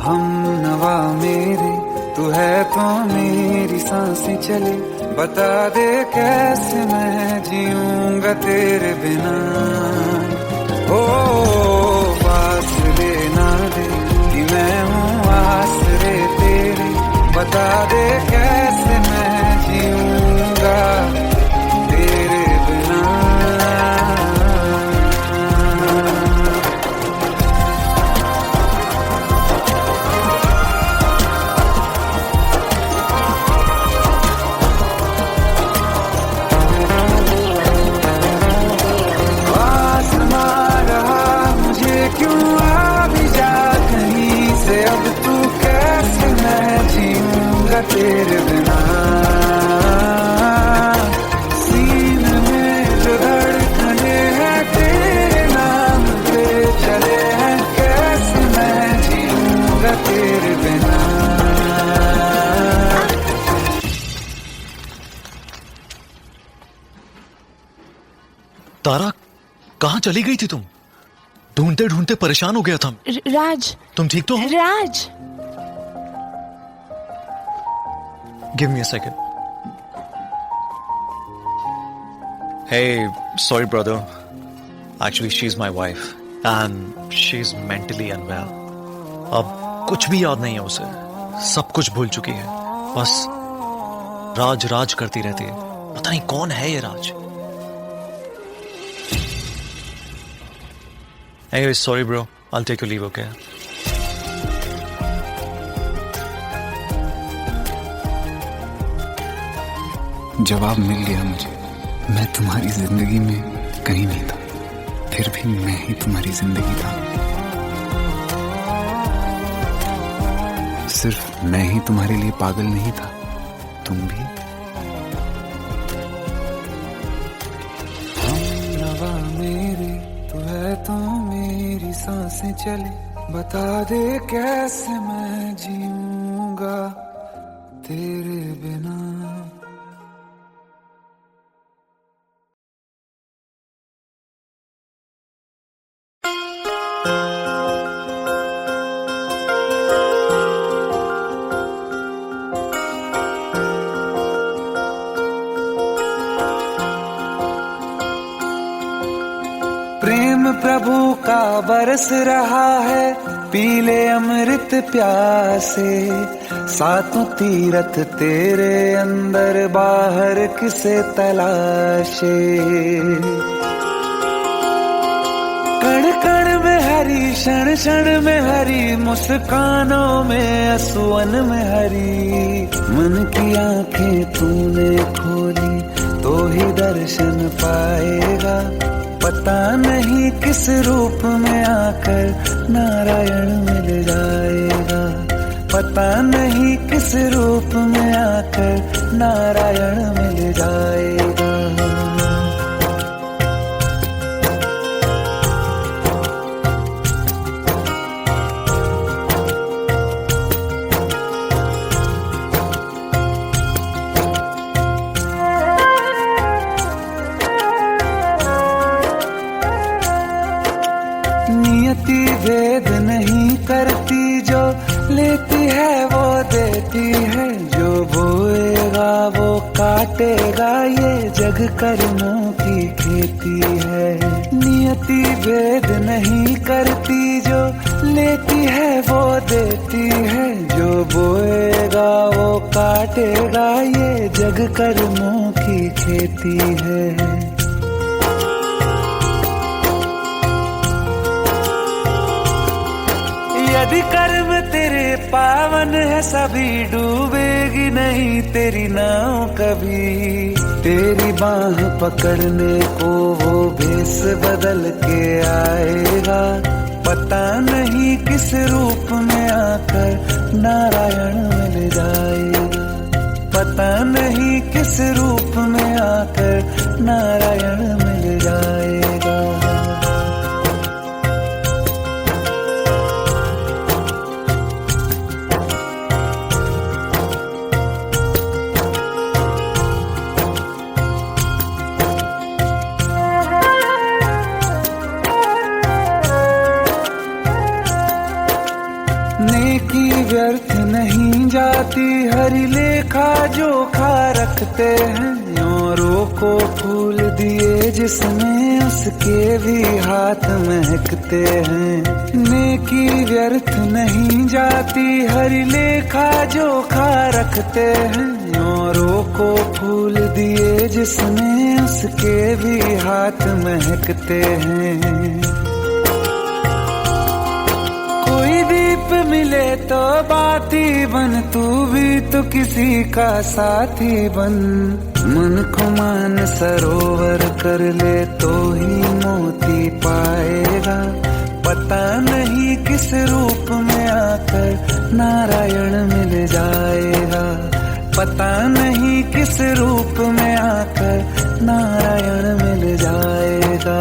हम नवा मेरे तू है तो मेरी सांसें चले, बता दे कैसे मैं जीऊंगा तेरे बिना। हो फासले ना दे कि मैं हूँ आसरे तेरे, बता दे कैसे मैं जीऊंगा तेरे बिना। आसमां रहा मुझे क्यों आ भी जा कहीं से, अब तू कैसे मैं जीऊंगा तेरे बिना। सीने में जो धड़कने हैं तेरे नाम पे चले हैं, कैसे मैं जीऊंगा तेरे बिना। तारा, कहाँ चली गई थी तुम? ढूंढते ढूंढते परेशान हो गया था। राज, तुम ठीक तो हो? राज, Give me a second. Hey, sorry brother. Actually, she's my wife and she's mentally unwell. अब कुछ भी याद नहीं है उसे, सब कुछ भूल चुकी है, बस राज राज करती रहती है। पता नहीं कौन है ये राज। Anyway, sorry bro. I'll take your leave, okay? जवाब मिल गया मुझे। मैं तुम्हारी जिंदगी में कहीं नहीं था, फिर भी मैं ही तुम्हारी जिंदगी था। सिर्फ मैं ही तुम्हारे लिए पागल नहीं था, तुम भी। हमनवा मेरी तू है तो मेरी सांसें चले, बता दे कैसे मैं जीऊंगा तेरे बिना। प्रेम प्रभु का बरस रहा है, पीले अमृत प्यासे। सातों तीरथ तेरे अंदर बाहर किसे तलाशे। कण कण में हरी, क्षण क्षण में हरी, मुस्कानों में असुवन में हरी। मन की आंखें तूने खोली तो ही दर्शन पाएगा। पता नहीं किस रूप में आकर नारायण मिल जाएगा। पता नहीं किस रूप में आकर नारायण मिल जाएगा। नियति भेद नहीं करती, जो लेती है वो देती है। जो बोएगा वो काटेगा, ये जग कर्मों की खेती है। नियति भेद नहीं करती, जो लेती है वो देती है। जो बोएगा वो काटेगा, ये जग कर्मों की खेती है। यदि कर्म तेरे पावन है, सभी डूबेगी नहीं तेरी नाव कभी। तेरी बाह पकड़ने को वो भेष बदल के आएगा। पता नहीं किस रूप में आकर नारायण मिल जाएगा। पता नहीं किस रूप में आकर नारायण मिल जाएगा। नेकी व्यर्थ नहीं जाती, हरि लेखा जोखा रखते हैं। औरों को फूल दिए जिसमें, उसके भी हाथ महकते हैं। नेकी व्यर्थ नहीं जाती, हरि लेखा जोखा रखते हैं। औरों को फूल दिए जिसमें, उसके भी हाथ महकते हैं। कोई दीप मिले तो बाती बन, तू भी तो किसी का साथी बन। मन को मान सरोवर कर ले तो ही मोती पाएगा। पता नहीं किस रूप में आकर नारायण मिल जाएगा। पता नहीं किस रूप में आकर नारायण मिल जाएगा।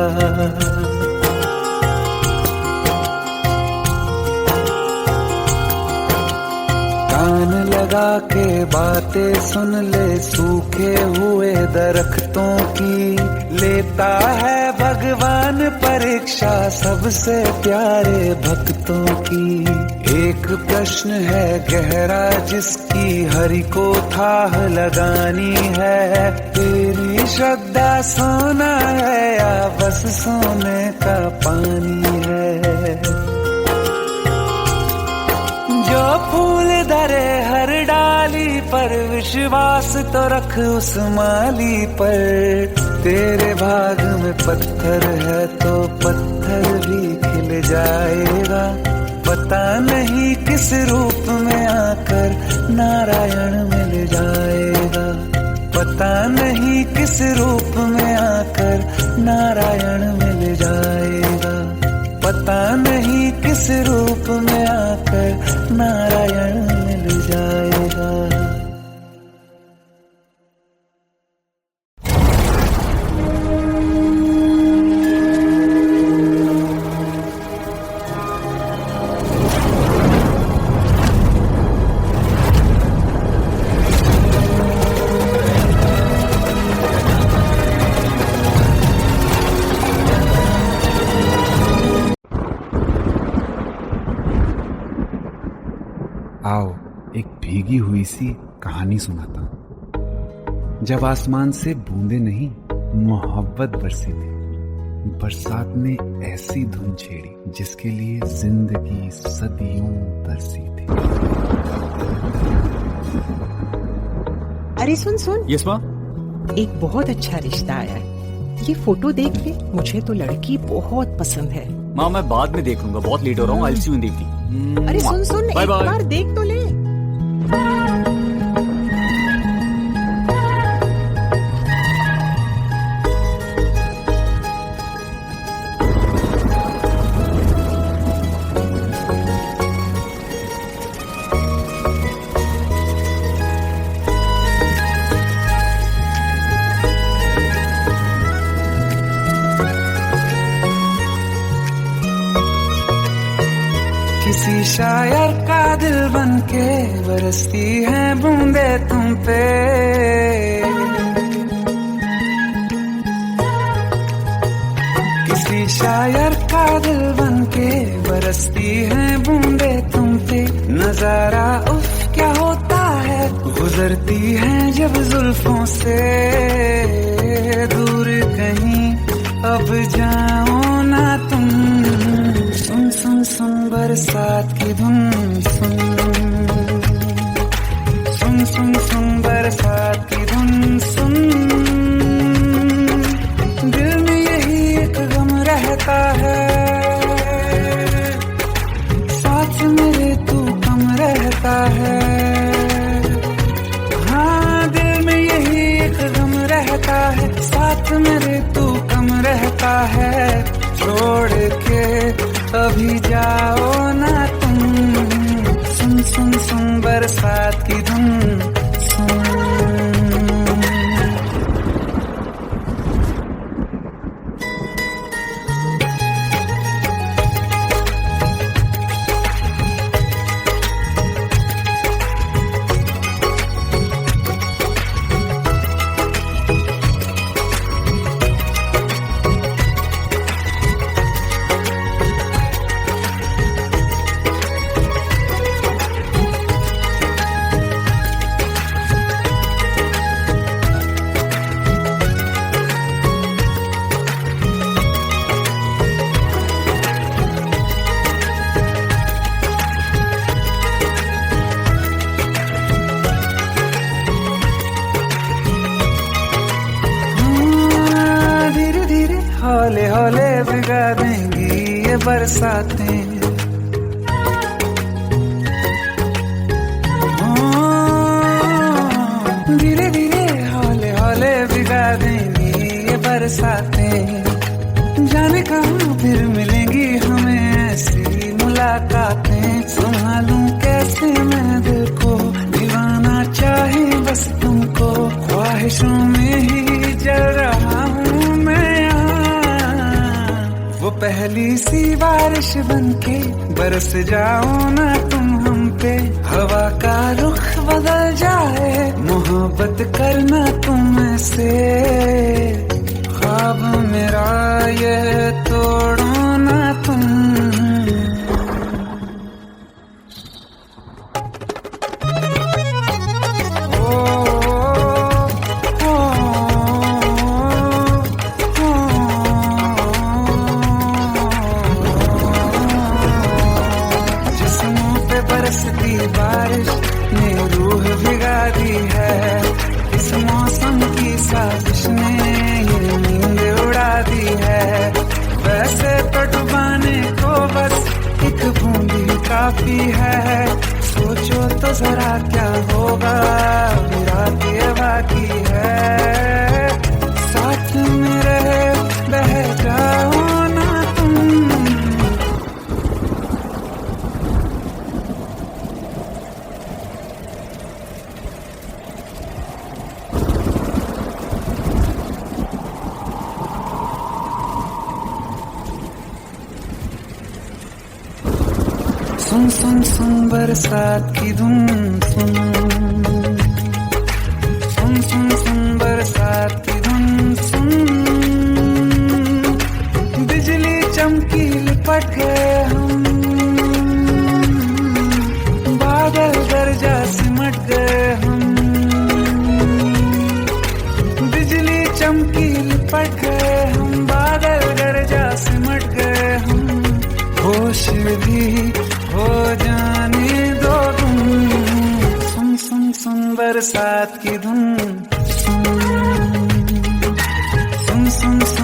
कान लगा के बातें सुन ले सूखे हुए दरख्तों की। लेता है भगवान परीक्षा सबसे प्यारे भक्तों की। एक प्रश्न है गहरा जिसकी हरि को थाह लगानी है। तेरी श्रद्धा सोना है या बस सोने का पानी है। जो फूल धरे हर डाली पर, विश्वास तो रख उस माली पर। तेरे भाग में पत्थर है तो पत्थर भी खिल जाएगा, पता नहीं किस रूप में आकर नारायण मिल जाएगा, पता नहीं किस रूप में आकर नारायण मिल जाएगा, पता नहीं किस रूप में आकर नारायण मिल जाएगा। आओ एक भीगी हुई सी कहानी सुनाता हूं। जब आसमान से बूंदे नहीं मोहब्बत बरसी थी, बरसात ने ऐसी धुन छेड़ी जिसके लिए जिंदगी सदियों तरसी थी। अरे सुन सुन, यस माँ। एक बहुत अच्छा रिश्ता आया है। ये फोटो देख ले, मुझे तो लड़की बहुत पसंद है। माँ मैं बाद में देख लूंगा, बहुत लेट हो रहा हूँ। आई सी यू इन द इवनिंग। अरे सुन सुन, बाय एक बाय। बार देख तो ले। किसी शायर का दिल बन के बरसती है बूंदे तुम पे, किसी शायर का दिल बन के बरसती है बूंदे तुम पे। नजारा उफ क्या होता है, गुजरती है जब जुल्फों से दूर कहीं अब जाओ ना तुम। सुन सुन सुन बरसात की धुन, सुन सुन सुन सुन बरसात की धुन सुन। दिल में यही एक गम रहता है, साथ मेरे तू कम रहता है। हाँ दिल में यही एक गम रहता है, साथ मेरे तू कम रहता है। छोड़ के अभी जाओ ना तुम, सुन सुन सुन बरसात की धुन सुन। हौले हौले भिगा देंगी ये बरसातें, धीरे धीरे हौले हौले भिगा देंगी ये बरसातें। जाने कहाँ फिर मिलेंगी हमें ऐसी मुलाकातें। संभालूं कैसे मैं दिल को, दीवाना चाहे बस तुमको। ख्वाहिशों में ही जल रहा हूँ मैं यहाँ। वो पहली सी बारिश बनके बरस जाओ ना तुम हम पे। हवा का रुख बदल जाए, मोहब्बत करना तुम से। ख्वाब मेरा ये तोड़ो ना तुम। बरसती बारिश ने रूह भिगा दी है, इस मौसम की साजिश ने जरा क्या होगा, मेरा के बाकी है, साथ में रहे बह जाओ ना तुम। सुन सुन सुन बरसात की धुन, सुन सुन सुन सुन बरसात की धुन, सुन बिजली चमकी लिपट गए हम, बादल गरजा सिमट गए हम, बिजली चमकी लिपट गए हम, बादल गरजा सिमट गए हम, होश भी हो जाने दो तुम। सुन सुन सुन बरसात की धुन, सुन सुन सुन